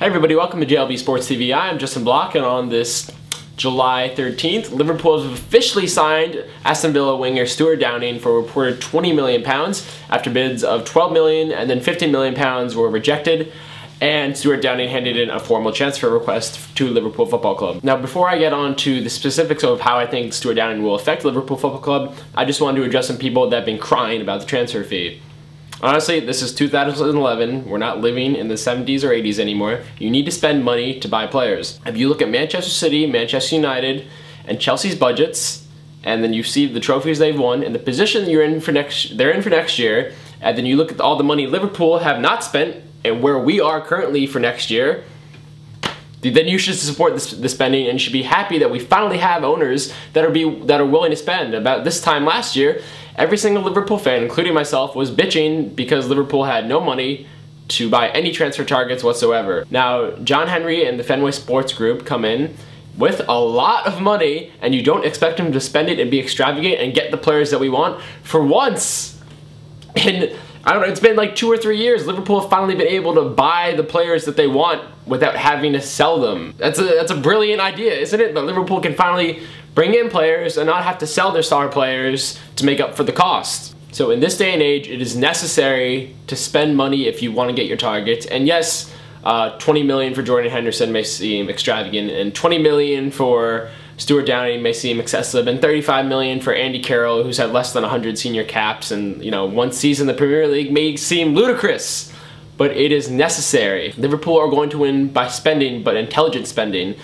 Hey everybody, welcome to JLB Sports TV. I'm Justin Block, and on this July 13th, Liverpool has officially signed Aston Villa winger Stewart Downing for a reported £20 million after bids of £12 million and then £15 million were rejected, and Stewart Downing handed in a formal transfer request to Liverpool Football Club. Now, before I get on to the specifics of how I think Stewart Downing will affect Liverpool Football Club, I just wanted to address some people that have been crying about the transfer fee. Honestly, this is 2011. We're not living in the 70s or 80s anymore. You need to spend money to buy players. If you look at Manchester City, Manchester United, and Chelsea's budgets, and then you see the trophies they've won and the position they're in for next year, and then you look at all the money Liverpool have not spent and where we are currently for next year, then you should support the spending and should be happy that we finally have owners that are willing to spend. About this time last year, every single Liverpool fan, including myself, was bitching because Liverpool had no money to buy any transfer targets whatsoever. Now, John Henry and the Fenway Sports Group come in with a lot of money, and you don't expect them to spend it and be extravagant and get the players that we want for once. And I don't know, it's been like 2 or 3 years. Liverpool have finally been able to buy the players that they want without having to sell them. That's a brilliant idea, isn't it? That Liverpool can finally bring in players and not have to sell their star players to make up for the cost. So in this day and age, it is necessary to spend money if you want to get your targets. And yes, 20 million for Jordan Henderson may seem extravagant, and 20 million for Stewart Downing may seem excessive, and 35 million for Andy Carroll, who's had less than 100 senior caps and, you know, one season in the Premier League, may seem ludicrous. But it is necessary. Liverpool are going to win by spending, but intelligent spending.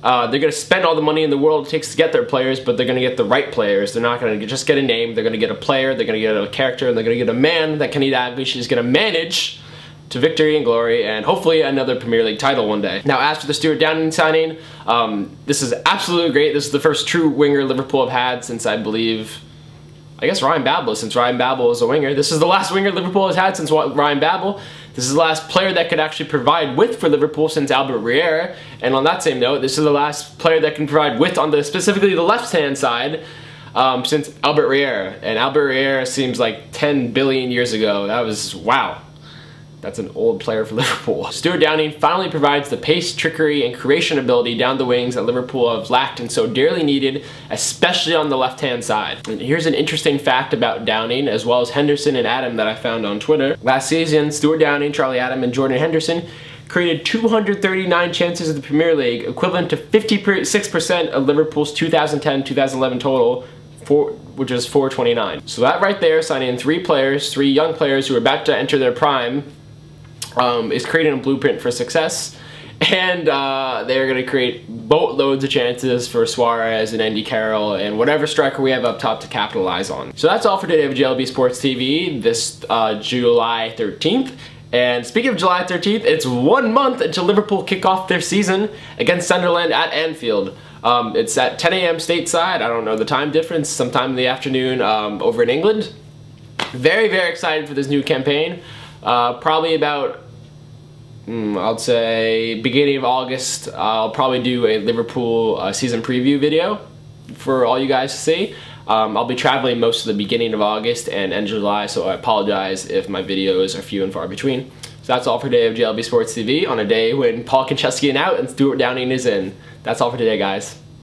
They're going to spend all the money in the world it takes to get their players, but they're going to get the right players. They're not going to just get a name. They're going to get a player, they're going to get a character, and they're going to get a man that Kenny Dalglish is going to manage to victory and glory, and hopefully another Premier League title one day. Now, as for the Stewart Downing signing, this is absolutely great. This is the first true winger Liverpool have had since, I guess, Ryan Babel. Since Ryan Babel was a winger. This is the last winger Liverpool has had since Ryan Babel. This is the last player that could actually provide width for Liverpool since Albert Riera. And on that same note, this is the last player that can provide width on specifically the left-hand side since Albert Riera. And Albert Riera seems like 10 billion years ago. That was, wow. That's an old player for Liverpool. Stewart Downing finally provides the pace, trickery, and creation ability down the wings that Liverpool have lacked and so dearly needed, especially on the left-hand side. And here's an interesting fact about Downing, as well as Henderson and Adam, that I found on Twitter. Last season, Stewart Downing, Charlie Adam, and Jordan Henderson created 239 chances in the Premier League, equivalent to 56% of Liverpool's 2010-2011 total, which is 429. So that right there, signing three young players who are about to enter their prime, is creating a blueprint for success, and they're going to create boatloads of chances for Suarez and Andy Carroll and whatever striker we have up top to capitalize on. So that's all for today of JLB Sports TV this July 13th. And speaking of July 13th, it's 1 month until Liverpool kick off their season against Sunderland at Anfield. It's at 10 a.m. stateside. I don't know the time difference, sometime in the afternoon over in England. Very, very excited for this new campaign. Probably about, I'd say, beginning of August, I'll probably do a Liverpool season preview video for all you guys to see. I'll be traveling most of the beginning of August and end of July, so I apologize if my videos are few and far between. So that's all for today of JLB Sports TV on a day when Paul Konchesky is out and Stewart Downing is in. That's all for today, guys.